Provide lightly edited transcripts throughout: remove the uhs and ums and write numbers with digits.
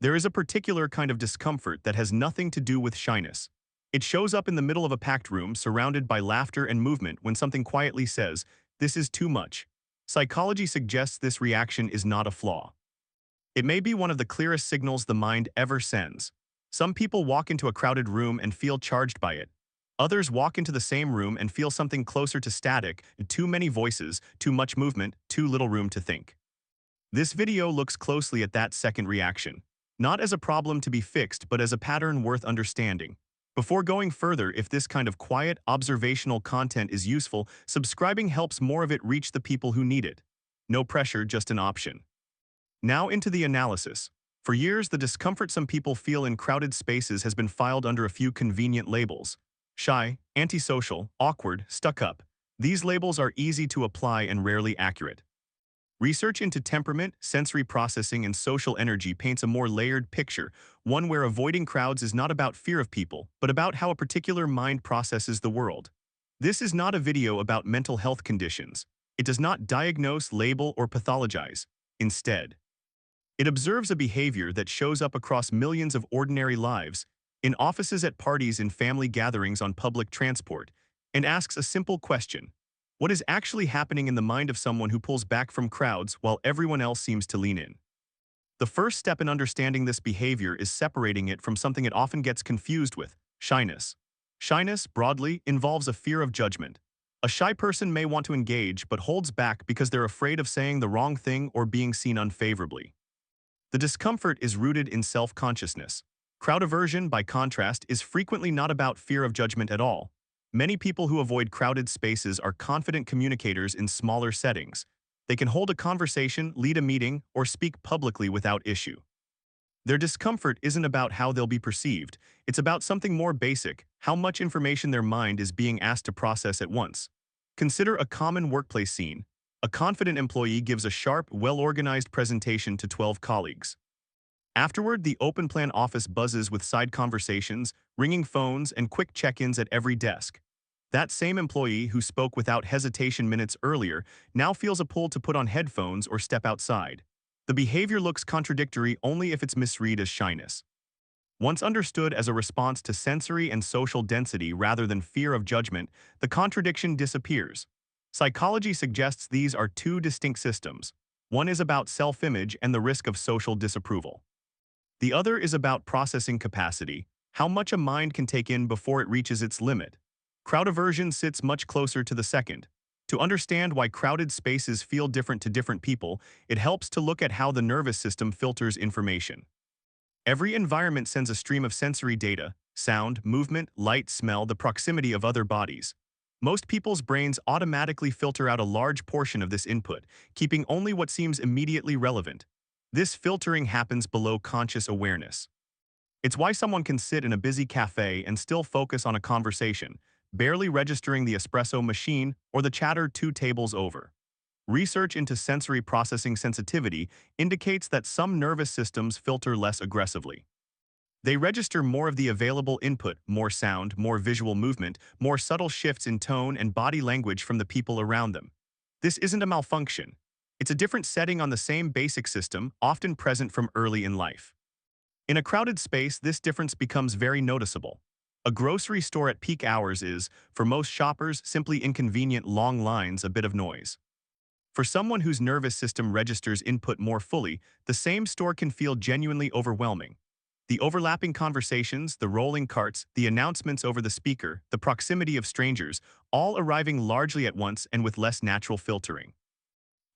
There is a particular kind of discomfort that has nothing to do with shyness. It shows up in the middle of a packed room surrounded by laughter and movement when something quietly says, "This is too much." Psychology suggests this reaction is not a flaw. It may be one of the clearest signals the mind ever sends. Some people walk into a crowded room and feel charged by it. Others walk into the same room and feel something closer to static, too many voices, too much movement, too little room to think. This video looks closely at that second reaction, not as a problem to be fixed but as a pattern worth understanding. Before going further, if this kind of quiet, observational content is useful, subscribing helps more of it reach the people who need it. No pressure, just an option. Now into the analysis. For years, the discomfort some people feel in crowded spaces has been filed under a few convenient labels. Shy, antisocial, awkward, stuck up. These labels are easy to apply and rarely accurate. Research into temperament, sensory processing, and social energy paints a more layered picture, one where avoiding crowds is not about fear of people, but about how a particular mind processes the world. This is not a video about mental health conditions. It does not diagnose, label, or pathologize. Instead, it observes a behavior that shows up across millions of ordinary lives, in offices, at parties, in family gatherings, on public transport, and asks a simple question: what is actually happening in the mind of someone who pulls back from crowds while everyone else seems to lean in? The first step in understanding this behavior is separating it from something it often gets confused with: shyness. Shyness, broadly, involves a fear of judgment. A shy person may want to engage but holds back because they're afraid of saying the wrong thing or being seen unfavorably. The discomfort is rooted in self-consciousness. Crowd aversion, by contrast, is frequently not about fear of judgment at all. Many people who avoid crowded spaces are confident communicators in smaller settings. They can hold a conversation, lead a meeting, or speak publicly without issue. Their discomfort isn't about how they'll be perceived. It's about something more basic: how much information their mind is being asked to process at once. Consider a common workplace scene. A confident employee gives a sharp, well-organized presentation to 12 colleagues. Afterward, the open-plan office buzzes with side conversations, ringing phones, and quick check-ins at every desk. That same employee who spoke without hesitation minutes earlier now feels a pull to put on headphones or step outside. The behavior looks contradictory only if it's misread as shyness. Once understood as a response to sensory and social density rather than fear of judgment, the contradiction disappears. Psychology suggests these are two distinct systems. One is about self-image and the risk of social disapproval. The other is about processing capacity, how much a mind can take in before it reaches its limit. Crowd aversion sits much closer to the second. To understand why crowded spaces feel different to different people, it helps to look at how the nervous system filters information. Every environment sends a stream of sensory data: sound, movement, light, smell, the proximity of other bodies. Most people's brains automatically filter out a large portion of this input, keeping only what seems immediately relevant. This filtering happens below conscious awareness. It's why someone can sit in a busy cafe and still focus on a conversation, barely registering the espresso machine or the chatter 2 tables over. Research into sensory processing sensitivity indicates that some nervous systems filter less aggressively. They register more of the available input: more sound, more visual movement, more subtle shifts in tone and body language from the people around them. This isn't a malfunction. It's a different setting on the same basic system, often present from early in life. In a crowded space, this difference becomes very noticeable. A grocery store at peak hours is, for most shoppers, simply inconvenient: long lines, a bit of noise. For someone whose nervous system registers input more fully, the same store can feel genuinely overwhelming. The overlapping conversations, the rolling carts, the announcements over the speaker, the proximity of strangers, all arriving largely at once and with less natural filtering.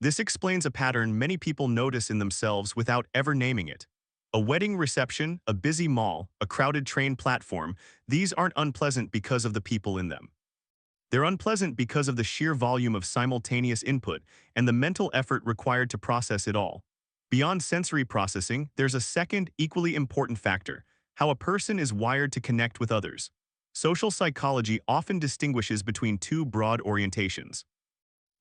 This explains a pattern many people notice in themselves without ever naming it. A wedding reception, a busy mall, a crowded train platform, these aren't unpleasant because of the people in them. They're unpleasant because of the sheer volume of simultaneous input and the mental effort required to process it all. Beyond sensory processing, there's a second, equally important factor: how a person is wired to connect with others. Social psychology often distinguishes between two broad orientations.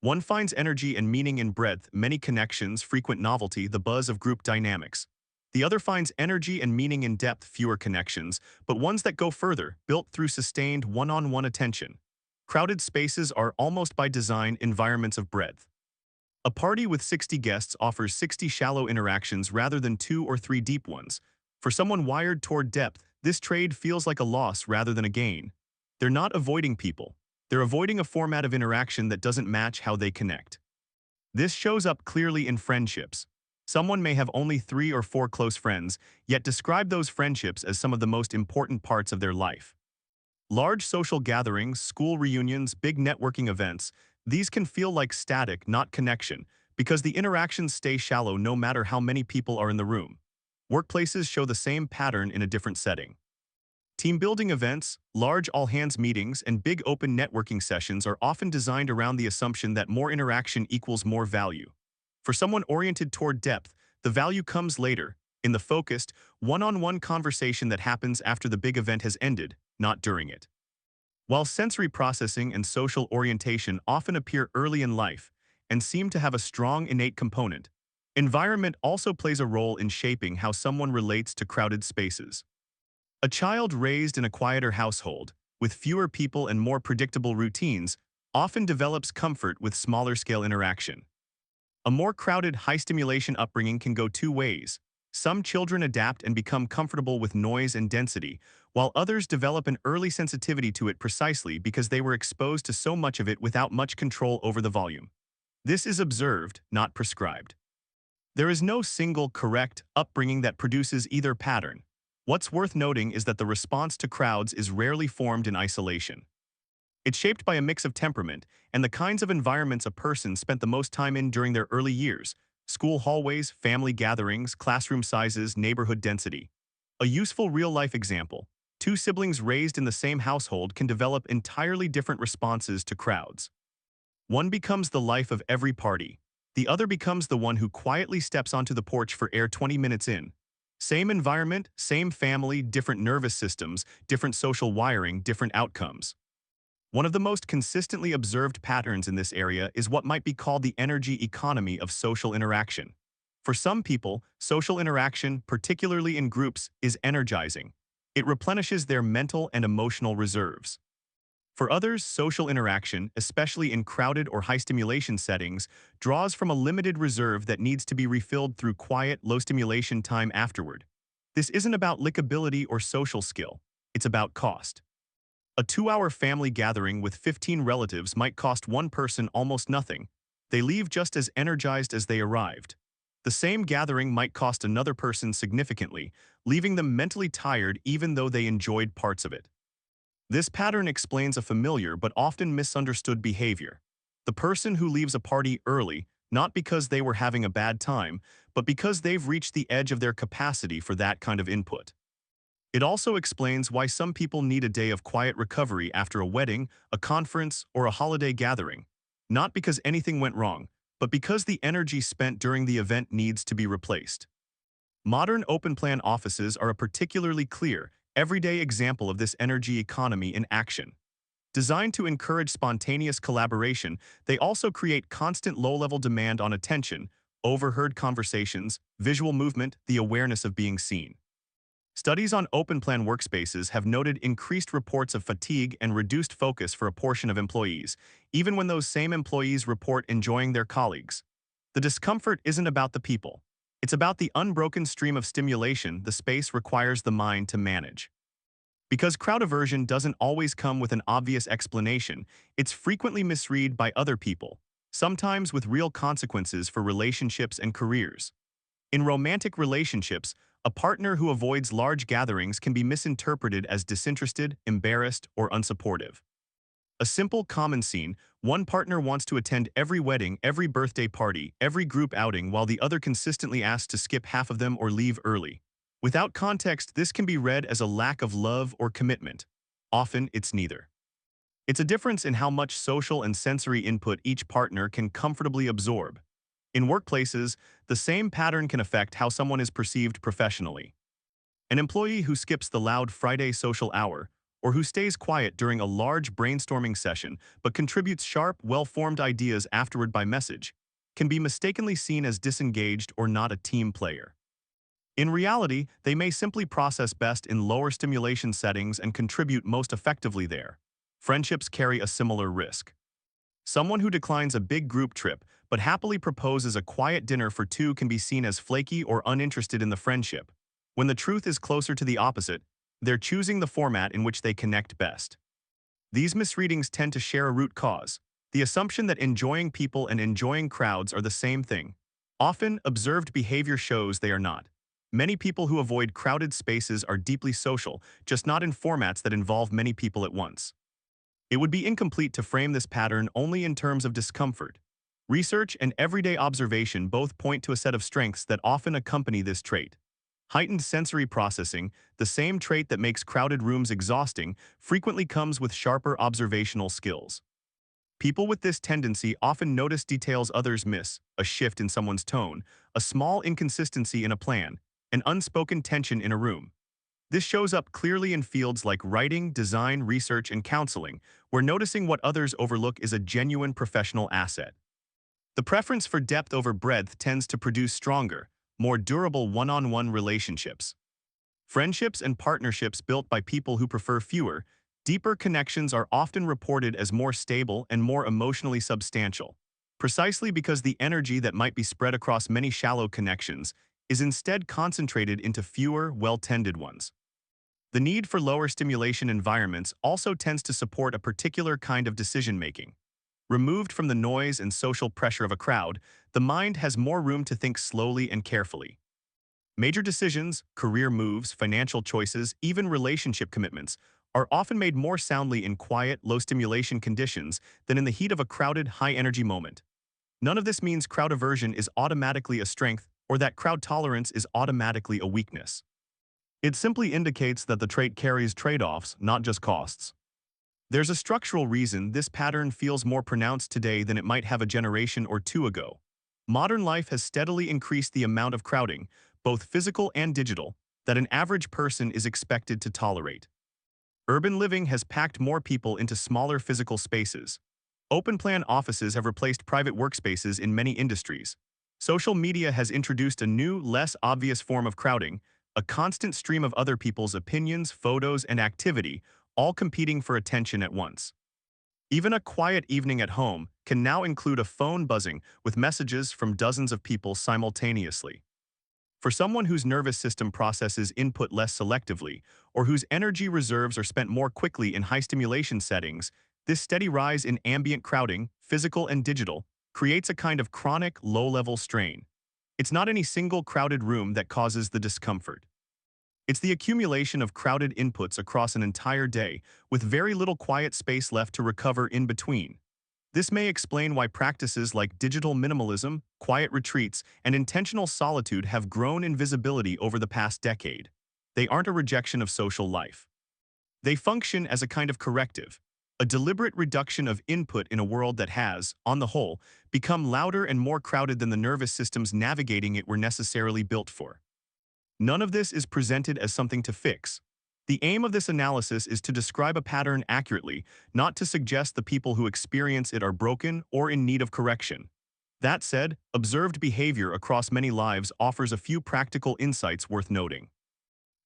One finds energy and meaning in breadth, many connections, frequent novelty, the buzz of group dynamics. The other finds energy and meaning in depth, fewer connections, but ones that go further, built through sustained one-on-one attention. Crowded spaces are, almost by design, environments of breadth. A party with 60 guests offers 60 shallow interactions rather than 2 or 3 deep ones. For someone wired toward depth, this trade feels like a loss rather than a gain. They're not avoiding people. They're avoiding a format of interaction that doesn't match how they connect. This shows up clearly in friendships. Someone may have only 3 or 4 close friends, yet describe those friendships as some of the most important parts of their life. Large social gatherings, school reunions, big networking events, these can feel like static, not connection, because the interactions stay shallow no matter how many people are in the room. Workplaces show the same pattern in a different setting. Team building events, large all-hands meetings, and big open networking sessions are often designed around the assumption that more interaction equals more value. For someone oriented toward depth, the value comes later, in the focused, one-on-one conversation that happens after the big event has ended, not during it. While sensory processing and social orientation often appear early in life and seem to have a strong innate component, environment also plays a role in shaping how someone relates to crowded spaces. A child raised in a quieter household, with fewer people and more predictable routines, often develops comfort with smaller-scale interaction. A more crowded, high-stimulation upbringing can go two ways. Some children adapt and become comfortable with noise and density, while others develop an early sensitivity to it precisely because they were exposed to so much of it without much control over the volume. This is observed, not prescribed. There is no single correct upbringing that produces either pattern. What's worth noting is that the response to crowds is rarely formed in isolation. It's shaped by a mix of temperament and the kinds of environments a person spent the most time in during their early years: school hallways, family gatherings, classroom sizes, neighborhood density. A useful real-life example: two siblings raised in the same household can develop entirely different responses to crowds. One becomes the life of every party. The other becomes the one who quietly steps onto the porch for air 20 minutes in. Same environment, same family, different nervous systems, different social wiring, different outcomes. One of the most consistently observed patterns in this area is what might be called the energy economy of social interaction. For some people, social interaction, particularly in groups, is energizing. It replenishes their mental and emotional reserves. For others, social interaction, especially in crowded or high-stimulation settings, draws from a limited reserve that needs to be refilled through quiet, low-stimulation time afterward. This isn't about likability or social skill. It's about cost. A 2-hour family gathering with 15 relatives might cost one person almost nothing. They leave just as energized as they arrived. The same gathering might cost another person significantly, leaving them mentally tired even though they enjoyed parts of it. This pattern explains a familiar but often misunderstood behavior. The person who leaves a party early, not because they were having a bad time, but because they've reached the edge of their capacity for that kind of input. It also explains why some people need a day of quiet recovery after a wedding, a conference, or a holiday gathering. Not because anything went wrong, but because the energy spent during the event needs to be replaced. Modern open-plan offices are a particularly clear, everyday example of this energy economy in action. Designed to encourage spontaneous collaboration, they also create constant low-level demand on attention, overheard conversations, visual movement, the awareness of being seen. Studies on open-plan workspaces have noted increased reports of fatigue and reduced focus for a portion of employees, even when those same employees report enjoying their colleagues. The discomfort isn't about the people. It's about the unbroken stream of stimulation the space requires the mind to manage. Because crowd aversion doesn't always come with an obvious explanation, it's frequently misread by other people, sometimes with real consequences for relationships and careers. In romantic relationships, a partner who avoids large gatherings can be misinterpreted as disinterested, embarrassed, or unsupportive. A simple common scene: one partner wants to attend every wedding, every birthday party, every group outing, while the other consistently asks to skip half of them or leave early. Without context, this can be read as a lack of love or commitment. Often, it's neither. It's a difference in how much social and sensory input each partner can comfortably absorb. In workplaces, the same pattern can affect how someone is perceived professionally. An employee who skips the loud Friday social hour, or who stays quiet during a large brainstorming session but contributes sharp, well-formed ideas afterward by message, can be mistakenly seen as disengaged or not a team player. In reality, they may simply process best in lower stimulation settings and contribute most effectively there. Friendships carry a similar risk. Someone who declines a big group trip but happily proposes a quiet dinner for two can be seen as flaky or uninterested in the friendship. When the truth is closer to the opposite, they're choosing the format in which they connect best. These misreadings tend to share a root cause, the assumption that enjoying people and enjoying crowds are the same thing. Often, observed behavior shows they are not. Many people who avoid crowded spaces are deeply social, just not in formats that involve many people at once. It would be incomplete to frame this pattern only in terms of discomfort. Research and everyday observation both point to a set of strengths that often accompany this trait. Heightened sensory processing, the same trait that makes crowded rooms exhausting, frequently comes with sharper observational skills. People with this tendency often notice details others miss, a shift in someone's tone, a small inconsistency in a plan, an unspoken tension in a room. This shows up clearly in fields like writing, design, research, and counseling, where noticing what others overlook is a genuine professional asset. The preference for depth over breadth tends to produce stronger, more durable one-on-one relationships. Friendships and partnerships built by people who prefer fewer, deeper connections are often reported as more stable and more emotionally substantial, precisely because the energy that might be spread across many shallow connections is instead concentrated into fewer, well-tended ones. The need for lower stimulation environments also tends to support a particular kind of decision-making. Removed from the noise and social pressure of a crowd, the mind has more room to think slowly and carefully. Major decisions, career moves, financial choices, even relationship commitments, are often made more soundly in quiet, low-stimulation conditions than in the heat of a crowded, high-energy moment. None of this means crowd aversion is automatically a strength or that crowd tolerance is automatically a weakness. It simply indicates that the trait carries trade-offs, not just costs. There's a structural reason this pattern feels more pronounced today than it might have a generation or two ago. Modern life has steadily increased the amount of crowding, both physical and digital, that an average person is expected to tolerate. Urban living has packed more people into smaller physical spaces. Open-plan offices have replaced private workspaces in many industries. Social media has introduced a new, less obvious form of crowding, a constant stream of other people's opinions, photos, and activity, all competing for attention at once. Even a quiet evening at home can now include a phone buzzing with messages from dozens of people simultaneously. For someone whose nervous system processes input less selectively, or whose energy reserves are spent more quickly in high-stimulation settings, this steady rise in ambient crowding, physical and digital, creates a kind of chronic, low-level strain. It's not any single crowded room that causes the discomfort. It's the accumulation of crowded inputs across an entire day, with very little quiet space left to recover in between. This may explain why practices like digital minimalism, quiet retreats, and intentional solitude have grown in visibility over the past decade. They aren't a rejection of social life. They function as a kind of corrective, a deliberate reduction of input in a world that has, on the whole, become louder and more crowded than the nervous systems navigating it were necessarily built for. None of this is presented as something to fix. The aim of this analysis is to describe a pattern accurately, not to suggest the people who experience it are broken or in need of correction. That said, observed behavior across many lives offers a few practical insights worth noting.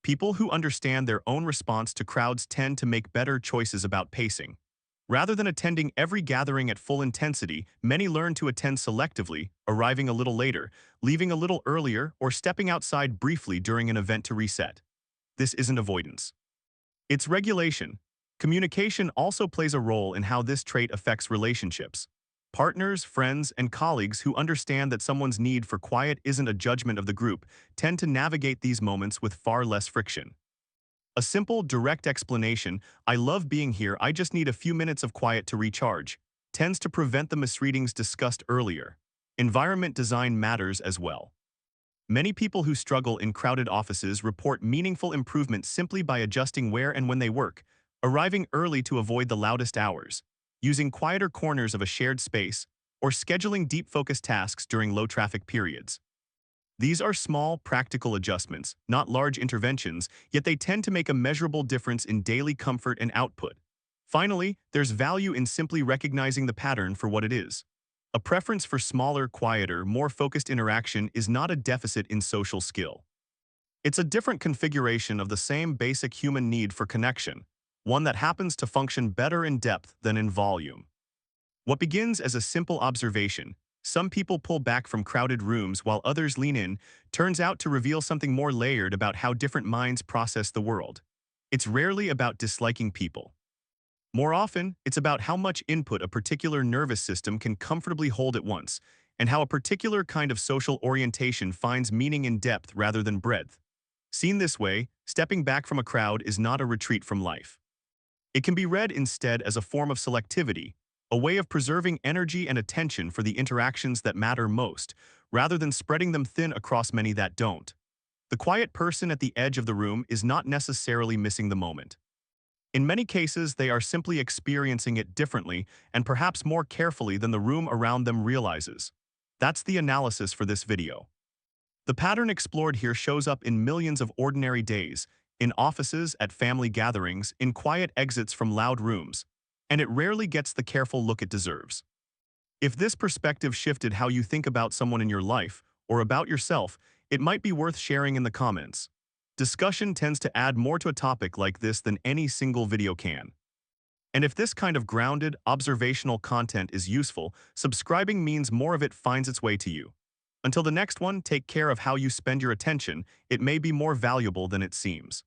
People who understand their own response to crowds tend to make better choices about pacing. Rather than attending every gathering at full intensity, many learn to attend selectively, arriving a little later, leaving a little earlier, or stepping outside briefly during an event to reset. This isn't avoidance. It's regulation. Communication also plays a role in how this trait affects relationships. Partners, friends, and colleagues who understand that someone's need for quiet isn't a judgment of the group tend to navigate these moments with far less friction. A simple, direct explanation, "I love being here, I just need a few minutes of quiet to recharge," tends to prevent the misreadings discussed earlier. Environment design matters as well. Many people who struggle in crowded offices report meaningful improvement simply by adjusting where and when they work, arriving early to avoid the loudest hours, using quieter corners of a shared space, or scheduling deep-focused tasks during low-traffic periods. These are small, practical adjustments, not large interventions, yet they tend to make a measurable difference in daily comfort and output. Finally, there's value in simply recognizing the pattern for what it is. A preference for smaller, quieter, more focused interaction is not a deficit in social skill. It's a different configuration of the same basic human need for connection, one that happens to function better in depth than in volume. What begins as a simple observation, some people pull back from crowded rooms while others lean in, turns out to reveal something more layered about how different minds process the world. It's rarely about disliking people. More often, it's about how much input a particular nervous system can comfortably hold at once, and how a particular kind of social orientation finds meaning in depth rather than breadth. Seen this way, stepping back from a crowd is not a retreat from life. It can be read instead as a form of selectivity, a way of preserving energy and attention for the interactions that matter most, rather than spreading them thin across many that don't. The quiet person at the edge of the room is not necessarily missing the moment. In many cases, they are simply experiencing it differently and perhaps more carefully than the room around them realizes. That's the analysis for this video. The pattern explored here shows up in millions of ordinary days, in offices, at family gatherings, in quiet exits from loud rooms, and it rarely gets the careful look it deserves. If this perspective shifted how you think about someone in your life, or about yourself, it might be worth sharing in the comments. Discussion tends to add more to a topic like this than any single video can. And if this kind of grounded, observational content is useful, subscribing means more of it finds its way to you. Until the next one, take care of how you spend your attention. It may be more valuable than it seems.